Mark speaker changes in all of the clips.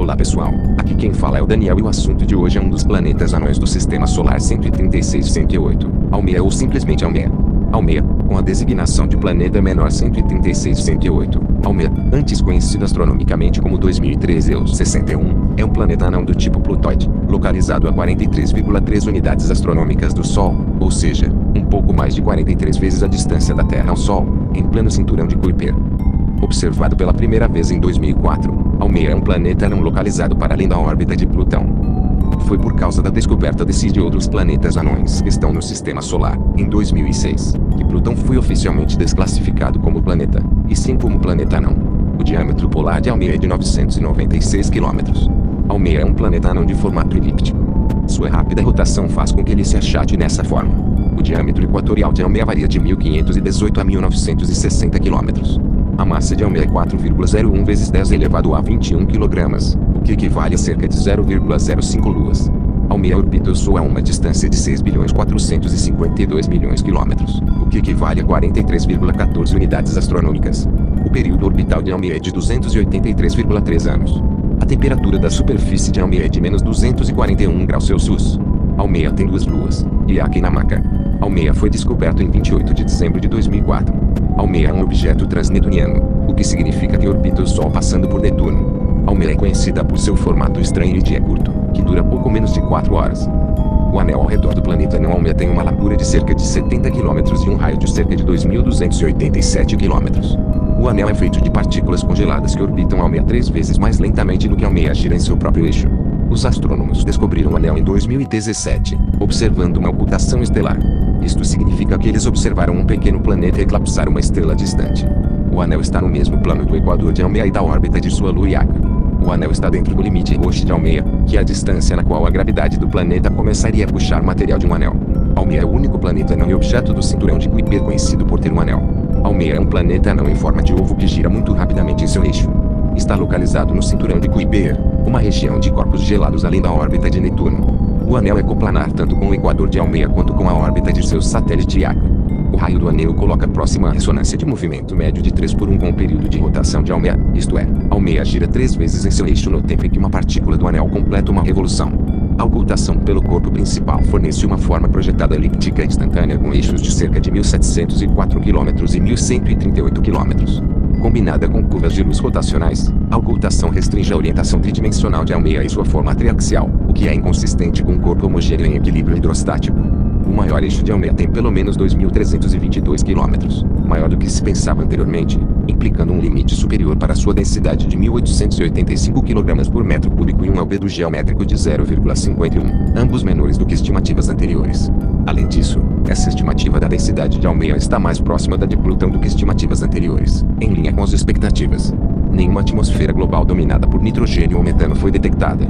Speaker 1: Olá pessoal, aqui quem fala é o Daniel e o assunto de hoje é um dos planetas anões do Sistema Solar 136-108, Almeia ou simplesmente Almeia. Almeia, com a designação de planeta menor 136-108, Almeia, antes conhecido astronomicamente como 2013 ou 61, é um planeta anão do tipo Plutóide, localizado a 43,3 unidades astronômicas do Sol, ou seja, um pouco mais de 43 vezes a distância da Terra ao Sol, em pleno cinturão de Kuiper. Observado pela primeira vez em 2004, Almeia é um planeta não localizado para além da órbita de Plutão. Foi por causa da descoberta desse e de outros planetas anões que estão no Sistema Solar, em 2006, que Plutão foi oficialmente desclassificado como planeta, e sim como planeta anão. O diâmetro polar de Almeia é de 996 km. Almeia é um planeta anão de formato elíptico. Sua rápida rotação faz com que ele se achate nessa forma. O diâmetro equatorial de Almeia varia de 1518 a 1960 km. A massa de Almeia é 4,01 vezes 10 elevado a 21 kg, o que equivale a cerca de 0,05 luas. Almeia orbita o Sol a uma distância de 6.452 milhões de quilômetros, o que equivale a 43,14 unidades astronômicas. O período orbital de Almeia é de 283,3 anos. A temperatura da superfície de Almeia é de menos 241 graus Celsius. Almeia tem duas luas, Iaca e Namaka. Almeia foi descoberto em 28 de dezembro de 2004. Almeia é um objeto transnetuniano, o que significa que orbita o Sol passando por Netuno. Almeia é conhecida por seu formato estranho e dia curto, que dura pouco menos de 4 horas. O anel ao redor do planeta anão Almeia tem uma largura de cerca de 70 km e um raio de cerca de 2.287 km. O anel é feito de partículas congeladas que orbitam Almeia 3 vezes mais lentamente do que Almeia gira em seu próprio eixo. Os astrônomos descobriram o anel em 2017, observando uma ocultação estelar. Isto significa que eles observaram um pequeno planeta eclipsar uma estrela distante. O anel está no mesmo plano do equador de Almeia e da órbita de sua lua Iaca. O anel está dentro do limite Roche de Almeia, que é a distância na qual a gravidade do planeta começaria a puxar material de um anel. Almeia é o único planeta não e objeto do cinturão de Kuiper conhecido por ter um anel. Almeia é um planeta anão em forma de ovo que gira muito rapidamente em seu eixo. Está localizado no cinturão de Kuiper, uma região de corpos gelados além da órbita de Netuno. O anel é coplanar tanto com o equador de Almeia quanto com a órbita de seu satélite Iaca. O raio do anel coloca próxima à ressonância de movimento médio de 3 por 1 com o período de rotação de Almeia, isto é, Almeia gira 3 vezes em seu eixo no tempo em que uma partícula do anel completa uma revolução. A ocultação pelo corpo principal fornece uma forma projetada elíptica instantânea com eixos de cerca de 1.704 km e 1.138 km. Combinada com curvas de luz rotacionais, a ocultação restringe a orientação tridimensional de Almeia e sua forma triaxial, o que é inconsistente com um corpo homogêneo em equilíbrio hidrostático. O maior eixo de Almeia tem pelo menos 2.322 km, maior do que se pensava anteriormente, implicando um limite superior para sua densidade de 1.885 kg por metro cúbico e um albedo geométrico de 0,51, ambos menores do que estimativas anteriores. Além disso, essa estimativa da densidade de Almeia está mais próxima da de Plutão do que estimativas anteriores, em linha com as expectativas. Nenhuma atmosfera global dominada por nitrogênio ou metano foi detectada.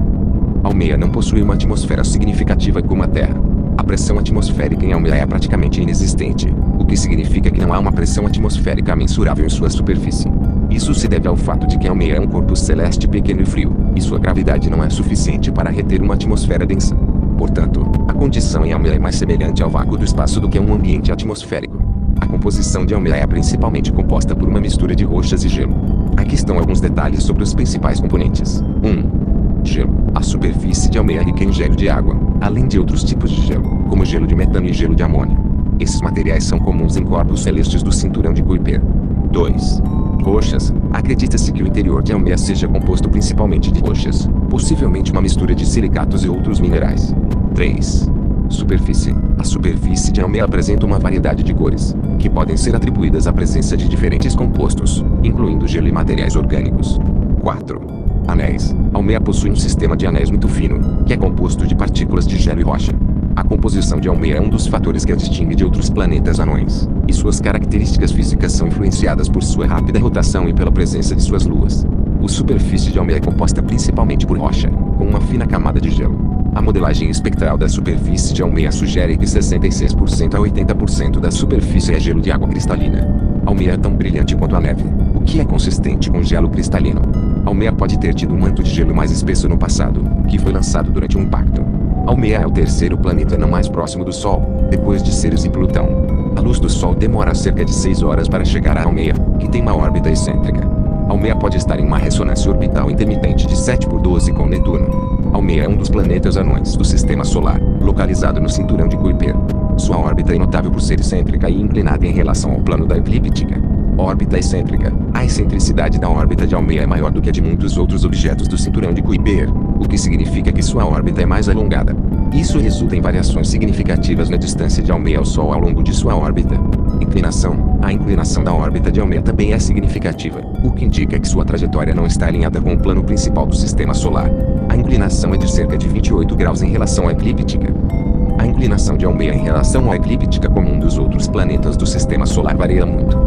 Speaker 1: Almeia não possui uma atmosfera significativa como a Terra. A pressão atmosférica em Almeia é praticamente inexistente, o que significa que não há uma pressão atmosférica mensurável em sua superfície. Isso se deve ao fato de que Almeia é um corpo celeste pequeno e frio, e sua gravidade não é suficiente para reter uma atmosfera densa. Portanto, a condição em Almeia é mais semelhante ao vácuo do espaço do que a um ambiente atmosférico. A composição de Almeia é principalmente composta por uma mistura de rochas e gelo. Aqui estão alguns detalhes sobre os principais componentes. 1. Gelo. A superfície de Almeia é rica em gelo de água, além de outros tipos de gelo, como gelo de metano e gelo de amônia. Esses materiais são comuns em corpos celestes do cinturão de Kuiper. 2. Rochas. Acredita-se que o interior de Almeia seja composto principalmente de rochas, possivelmente uma mistura de silicatos e outros minerais. 3. Superfície. A superfície de Almeia apresenta uma variedade de cores, que podem ser atribuídas à presença de diferentes compostos, incluindo gelo e materiais orgânicos. 4. Anéis. Almeia possui um sistema de anéis muito fino, que é composto de partículas de gelo e rocha. A composição de Almeia é um dos fatores que a distingue de outros planetas anões, e suas características físicas são influenciadas por sua rápida rotação e pela presença de suas luas. A superfície de Almeia é composta principalmente por rocha, com uma fina camada de gelo. A modelagem espectral da superfície de Almeia sugere que 66% a 80% da superfície é gelo de água cristalina. Almeia é tão brilhante quanto a neve, o que é consistente com gelo cristalino. Almeia pode ter tido um manto de gelo mais espesso no passado, que foi lançado durante um impacto. Almeia é o terceiro planeta não mais próximo do Sol, depois de Ceres e Plutão. A luz do Sol demora cerca de 6 horas para chegar a Almeia, que tem uma órbita excêntrica. Almeia pode estar em uma ressonância orbital intermitente de 7 por 12 com Netuno. Almeia é um dos planetas anões do Sistema Solar, localizado no cinturão de Kuiper. Sua órbita é notável por ser excêntrica e inclinada em relação ao plano da eclíptica. Órbita excêntrica. A excentricidade da órbita de Almeia é maior do que a de muitos outros objetos do cinturão de Kuiper, o que significa que sua órbita é mais alongada. Isso resulta em variações significativas na distância de Almeia ao Sol ao longo de sua órbita. Inclinação. A inclinação da órbita de Almeia também é significativa, o que indica que sua trajetória não está alinhada com o plano principal do Sistema Solar. A inclinação é de cerca de 28 graus em relação à eclíptica. A inclinação de Almeia em relação à eclíptica comum dos outros planetas do Sistema Solar varia muito.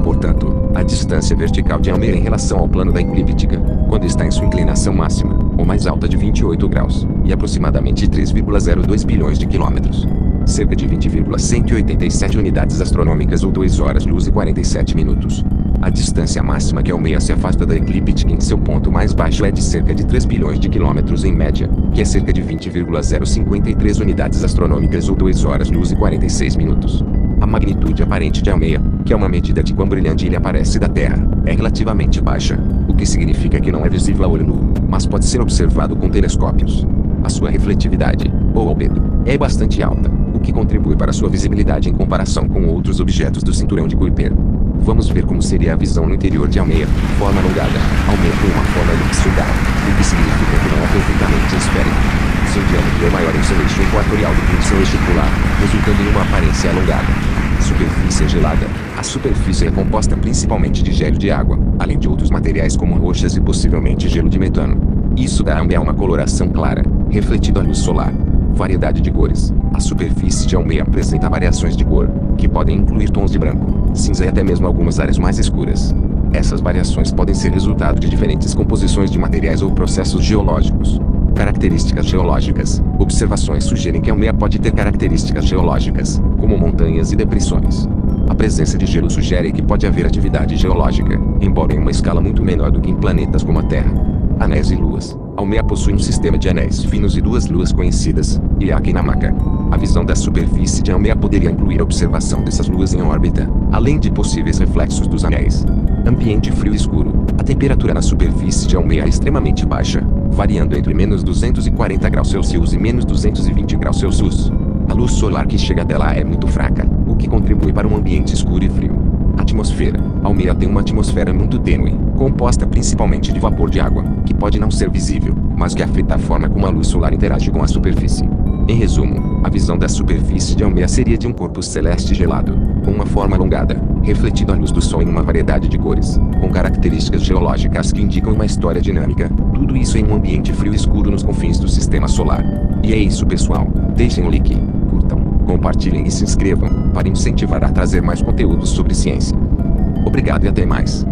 Speaker 1: Portanto, a distância vertical de Almeia em relação ao plano da eclíptica, quando está em sua inclinação máxima, ou mais alta de 28 graus, e aproximadamente 3,02 bilhões de quilômetros, cerca de 20,187 unidades astronômicas ou 2 horas-luz e 47 minutos. A distância máxima que Almeia se afasta da eclíptica em seu ponto mais baixo é de cerca de 3 bilhões de quilômetros em média, que é cerca de 20,053 unidades astronômicas ou 2 horas-luz e 46 minutos. A magnitude aparente de Almeia, que é uma medida de quão brilhante ele aparece da Terra, é relativamente baixa, o que significa que não é visível a olho nu, mas pode ser observado com telescópios. A sua refletividade, ou albedo, é bastante alta, o que contribui para sua visibilidade em comparação com outros objetos do cinturão de Kuiper. Vamos ver como seria a visão no interior de Almeia. Forma alongada. Almeia tem uma forma elipsoidal, o que significa que não é perfeitamente esférico. Seu diâmetro é maior em seu eixo equatorial do que em seu eixo polar, resultando em uma aparência alongada. Superfície gelada. A superfície é composta principalmente de gelo de água, além de outros materiais como rochas e possivelmente gelo de metano. Isso dá a Almeia uma coloração clara, refletindo a luz solar. Variedade de cores. A superfície de Almeia apresenta variações de cor, que podem incluir tons de branco, cinza e até mesmo algumas áreas mais escuras. Essas variações podem ser resultado de diferentes composições de materiais ou processos geológicos. Características geológicas. Observações sugerem que Almeia pode ter características geológicas, como montanhas e depressões. A presença de gelo sugere que pode haver atividade geológica, embora em uma escala muito menor do que em planetas como a Terra. Anéis e luas. Almeia possui um sistema de anéis finos e 2 luas conhecidas, Iliaca e Namaka. A visão da superfície de Almeia poderia incluir a observação dessas luas em órbita, além de possíveis reflexos dos anéis. Ambiente frio e escuro. A temperatura na superfície de Almeia é extremamente baixa, variando entre menos 240 graus Celsius e menos 220 graus Celsius. A luz solar que chega até lá é muito fraca, o que contribui para um ambiente escuro e frio. Atmosfera. Almeia tem uma atmosfera muito tênue, composta principalmente de vapor de água, que pode não ser visível, mas que afeta a forma como a luz solar interage com a superfície. Em resumo, a visão da superfície de Almeia seria de um corpo celeste gelado, com uma forma alongada, refletindo a luz do Sol em uma variedade de cores, com características geológicas que indicam uma história dinâmica, tudo isso em um ambiente frio e escuro nos confins do Sistema Solar. E é isso, pessoal. Deixem o like, curtam, compartilhem e se inscrevam, para incentivar a trazer mais conteúdos sobre ciência. Obrigado e até mais.